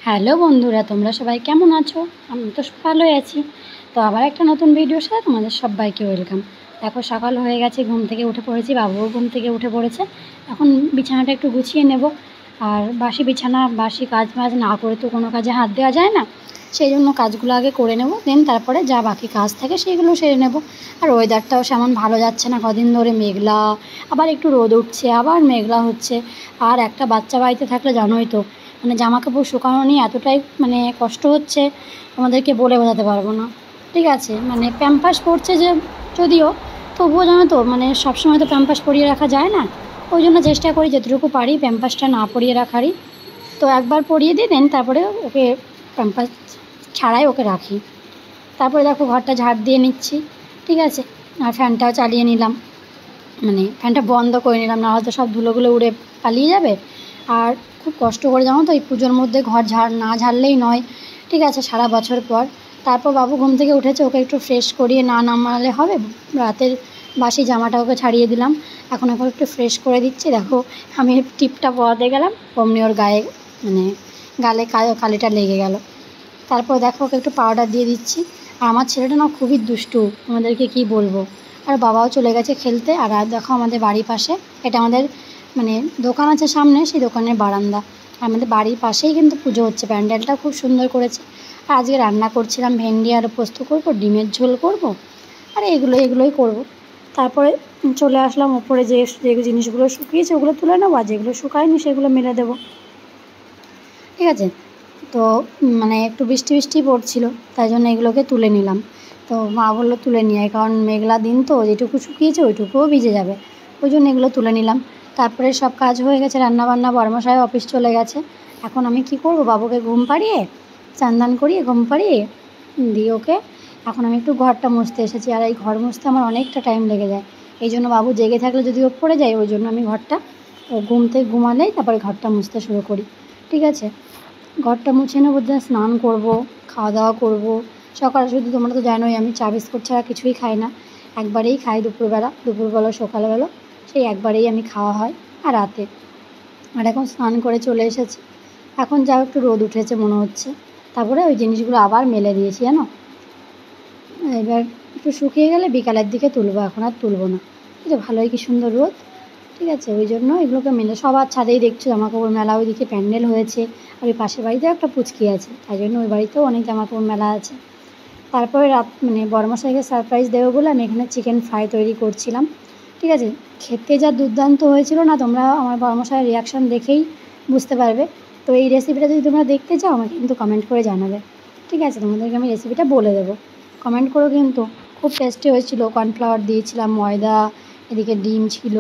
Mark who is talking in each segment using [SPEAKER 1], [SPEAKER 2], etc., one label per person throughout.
[SPEAKER 1] Hello বন্ধুরা, তোমরা সবাই কেমন আছো? আমি তো ভালোই আছি। তো আবার একটা নতুন ভিডিওর সাথে তোমাদের সবাইকে ওয়েলকাম। দেখো, সকাল হয়ে গেছে, ঘুম থেকে উঠে পড়েছি, বাবুও ঘুম থেকে উঠে পড়েছে। এখন বিছানাটা একটু গুছিয়ে নেব। আর বাসি বিছানা, বাসি কাজ বাজ না করে তো কোনো কাজে হাত দেওয়া যায় না। সেই জন্য কাজগুলো আগে করে নেব, দেন তারপরে যা বাকি কাজ থাকে সেইগুলো সেরে নেব। আর ওয়েদারটাও সেমন ভালো যাচ্ছে না, কদিন ধরে মেঘলা, আবার একটু রোদ উঠছে, আবার মেঘলা হচ্ছে। আর একটা বাচ্চা বাড়িতে থাকলে জানোই তো, মানে জামা কাপড় শুকানো নিয়ে এতটাই কষ্ট হচ্ছে, আমাদেরকে বলে বোঝাতে পারবো না। ঠিক আছে, প্যাম্পাস পরছে যে, যদিও তবুও জানো তো সবসময় তো প্যাম্পাস পরিয়ে রাখা যায় না। ওই জন্য চেষ্টা করি যতটুকু পারি প্যাম্পাসটা না পরিয়ে রাখারই। তো একবার পরিয়ে দিই, দেন তারপরে ওকে প্যাম্পাস ছাড়াই ওকে রাখি। তারপরে দেখো, ঘরটা ঝাড় দিয়ে নিচ্ছি। ঠিক আছে, আর ফ্যানটাও চালিয়ে নিলাম, ফ্যানটা বন্ধ করে নিলাম, না হয়তো সব ধুলোগুলো উড়ে পালিয়ে যাবে। আর খুব কষ্ট করে জানো তো, এই পুজোর মধ্যে ঘর না ঝাড়লেই নয়। ঠিক আছে, সারা বছর পর। তারপর বাবু ঘুম থেকে উঠেছে, ওকে একটু ফ্রেশ করিয়ে না নামালে হবে। রাতের বাসি জামাটা ওকে ছাড়িয়ে দিলাম, এখন একটু ফ্রেশ করে দিচ্ছি। দেখো, আমি টিপটা পরাতে গেলাম, অমনি ওর গায়ে গালে কালিটা লেগে গেল। তারপর দেখো, ওকে একটু পাউডার দিয়ে দিচ্ছি। আর আমার ছেলেটা না খুবই দুষ্টু, আমাদেরকে কি বলবো। আর বাবাও চলে গেছে খেলতে। আর দেখো, আমাদের বাড়ির পাশে, এটা আমাদের দোকান আছে সামনে, সেই দোকানের বারান্দা। আমাদের বাড়ির পাশেই কিন্তু পুজো হচ্ছে, প্যান্ডেলটা খুব সুন্দর করেছে। আর আজকে রান্না করছিলাম ভেন্ডি আর পোস্ত করবো, ডিমের ঝোল করব, আর এগুলোই করব। তারপরে চলে আসলাম ওপরে, যে জিনিসগুলো শুকিয়েছে ওগুলো তুলে নেবো, আর যেগুলো শুকায়নি সেগুলো মেলে দেবো। ঠিক আছে, তো একটু বৃষ্টি পড়ছিল, তাই জন্য এগুলোকে তুলে নিলাম। তো মা বললো তুলে নিয়ে আয়, কারণ মেঘলা দিন তো, যেটুকু শুকিয়েছে ওইটুকুও ভিজে যাবে, ওই জন্য এগুলো তুলে নিলাম। তারপরে সব কাজ হয়ে গেছে, রান্নাবান্না, বর্মশাই অফিস চলে গেছে। এখন আমি কি করব, বাবুকে ঘুম পাড়িয়ে, চান করিয়ে ঘুম পাড়িয়ে দিয়ে ওকে এখন আমি একটু ঘরটা মুছতে এসেছি। আর এই ঘর মুছতে আমার অনেকটা টাইম লেগে যায়, এই জন্য বাবু জেগে থাকলে যদি ও পড়ে যায়, ওই জন্য আমি ঘরটা ঘুমালেই তারপরে ঘরটা মুছতে শুরু করি। ঠিক আছে, ঘরটা মুছে নেবো, স্নান করব, খাওয়া দাওয়া করব। সকালে শুধু, তোমরা তো জানোই, আমি চা বিস্কুট ছাড়া কিছুই খাই না। একবারেই খাই দুপুরবেলা সকালবেলা, সেই একবারেই আমি খাওয়া হয়, আর রাতে। আর এখন স্নান করে চলে এসেছি, এখন যা একটু রোদ উঠেছে মনে হচ্ছে। তারপরে ওই জিনিসগুলো আবার মেলে দিয়েছি জানো। এবার একটু শুকিয়ে গেলে বিকালের দিকে তুলবো, এখন আর তুলবো না। ঠিক আছে, ভালোই কি সুন্দর রোদ। ঠিক আছে, ওই জন্য এগুলোকে মেলে, সবার ছাদেই দেখছো জামাকাপড় মেলা, ওইদিকে প্যান্ডেল হয়েছে। আর ওই পাশের বাড়িতেও একটা পুচকি আছে, তাই জন্য ওই বাড়িতেও অনেক জামাকাপড় মেলা আছে। তারপরে রাত বড়মশাইকে সারপ্রাইজ দেবো বলে আমি এখানে চিকেন ফ্রাই তৈরি করছিলাম। ঠিক আছে, খেতে যা দুর্দান্ত হয়েছিল না, তোমরা আমার বড়মশাইয়ের রিয়াকশান দেখেই বুঝতে পারবে। তো এই রেসিপিটা যদি তোমরা দেখতে চাও, আমাকে কিন্তু কমেন্ট করে জানাবে। ঠিক আছে, তোমাদেরকে আমি রেসিপিটা বলে দেবো, কমেন্ট করো কিন্তু। খুব টেস্টি হয়েছিল, কর্নফ্লাওয়ার দিয়েছিলাম, ময়দা, এদিকে ডিম ছিল,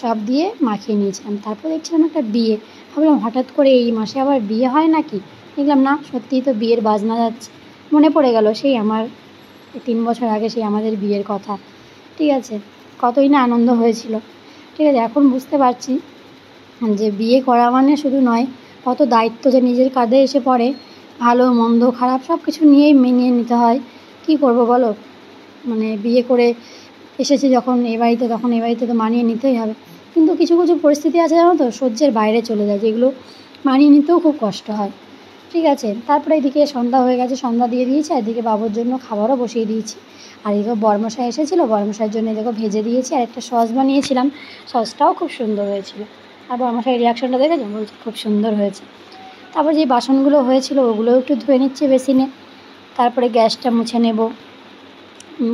[SPEAKER 1] সব দিয়ে মাখিয়ে নিয়েছিলাম। তারপর দেখছিলাম একটা বিয়ে, ভাবলাম হঠাৎ করে এই মাসে আবার বিয়ে হয় নাকি। দেখলাম না, সত্যিই তো বিয়ের বাজনা যাচ্ছে। মনে পড়ে গেল সেই আমার 3 বছর আগে সেই আমাদের বিয়ের কথা। ঠিক আছে, কতই না আনন্দ হয়েছিল। ঠিক আছে, এখন বুঝতে পারছি যে বিয়ে করা মানে শুধু নয়, কত দায়িত্ব যে নিজের কাঁধে এসে পড়ে। ভালো মন্দ খারাপ সব কিছু নিয়েই মেনে নিতে হয়। কী করব বলো, বিয়ে করে এসেছি যখন এই বাড়িতে, তখন এই বাড়িতে তো মানিয়ে নিতেই হবে। কিন্তু কিছু পরিস্থিতি আছে জানো তো, সহ্যের বাইরে চলে যায়, যেগুলো মানিয়ে নিতেও খুব কষ্ট হয়। ঠিক আছে, তারপরে এদিকে সন্ধ্যা হয়ে গেছে, সন্ধ্যা দিয়ে দিয়েছি, আর এদিকে বাবুর জন্য খাবারও বসিয়ে দিয়েছি। আর এদিকে বরমশাই এসেছিলো, বরমশাইয়ের জন্য দেখো ভেজে দিয়েছি, আর একটা সস বানিয়েছিলাম, সসটাও খুব সুন্দর হয়েছিল। আর বরমশাইয়ের রিয়াকশনটা দেখেছো, বলছে খুব সুন্দর হয়েছে। তারপর যে বাসনগুলো হয়েছিল ওগুলোও একটু ধুয়ে নিচ্ছি বেসিনে। তারপরে গ্যাসটা মুছে নেব,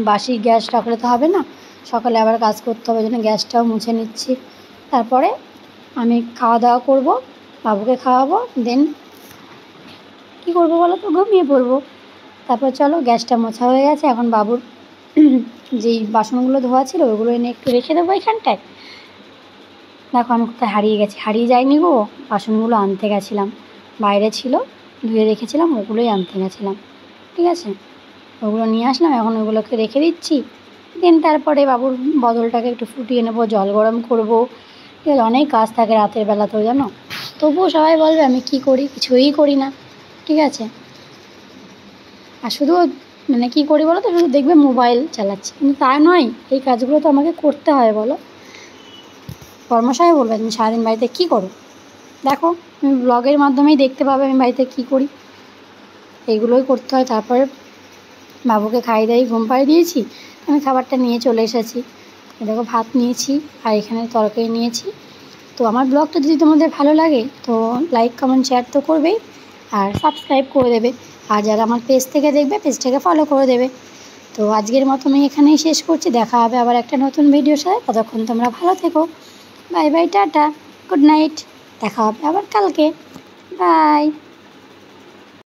[SPEAKER 1] বাসি গ্যাস রাখলে তো হবে না, সকালে আবার কাজ করতে হবে, জন্য গ্যাসটাও মুছে নিচ্ছি। তারপরে আমি খাওয়া দাওয়া করবো, বাবুকে খাওয়াবো, দেন কী করবো বলো তো, ঘুমিয়ে পড়বো। তারপর চলো, গ্যাসটা মোছা হয়ে গেছে, এখন বাবুর যেই বাসনগুলো ধোয়া ছিল ওগুলো এনে একটু রেখে দেবো এখানটায়। দেখো, আমি কোথায় হারিয়ে যাইনি গো, বাসনগুলো আনতে গেছিলাম, বাইরে ছিল, ধুয়ে রেখেছিলাম, ওগুলোই আনতে গেছিলাম। ঠিক আছে, ওগুলো নিয়ে আসলাম, এখন ওগুলোকে রেখে দিচ্ছি। দেন তারপরে বাবুর বদলটাকে একটু ফুটিয়ে নেবো, জল গরম করবো। ঠিক আছে, অনেক কাজ থাকে রাতের বেলাতেও জানো, তবুও সবাই বলবে আমি কী করি, কিছুই করি না। ঠিক আছে, আর শুধু কী করি বলো তো, শুধু দেখবে মোবাইল চালাচ্ছি, কিন্তু তা নয়, এই কাজগুলো তো আমাকে করতে হয় বলো। বর্মশাই বলবে তুমি সারাদিন বাড়িতে কী করো। দেখো, তুমি ব্লগের মাধ্যমেই দেখতে পাবে আমি বাড়িতে কী করি। এইগুলোই করতে হয়। তারপরে বাবুকে খাইয়ে দাইয়ে ঘুম পাড়িয়ে দিয়েছি, আমি খাবারটা নিয়ে চলে এসেছি। দেখো ভাত নিয়েছি আর এখানে তরকারি নিয়েছি। তো আমার ব্লগটা যদি তোমাদের ভালো লাগে তো লাইক কমেন্ট শেয়ার তো করবেই, আর সাবস্ক্রাইব করে দেবে। আর যারা আমার পেজ থেকে দেখবে পেজটাকে ফলো করে দেবে। তো আজকের মতো আমি এখানেই শেষ করছি। দেখা হবে আবার একটা নতুন ভিডিওর সাথে। ততক্ষণ তোমরা ভালো থেকো। Bye bye, tata, good night. দেখা হবে আবার কালকে। বাই।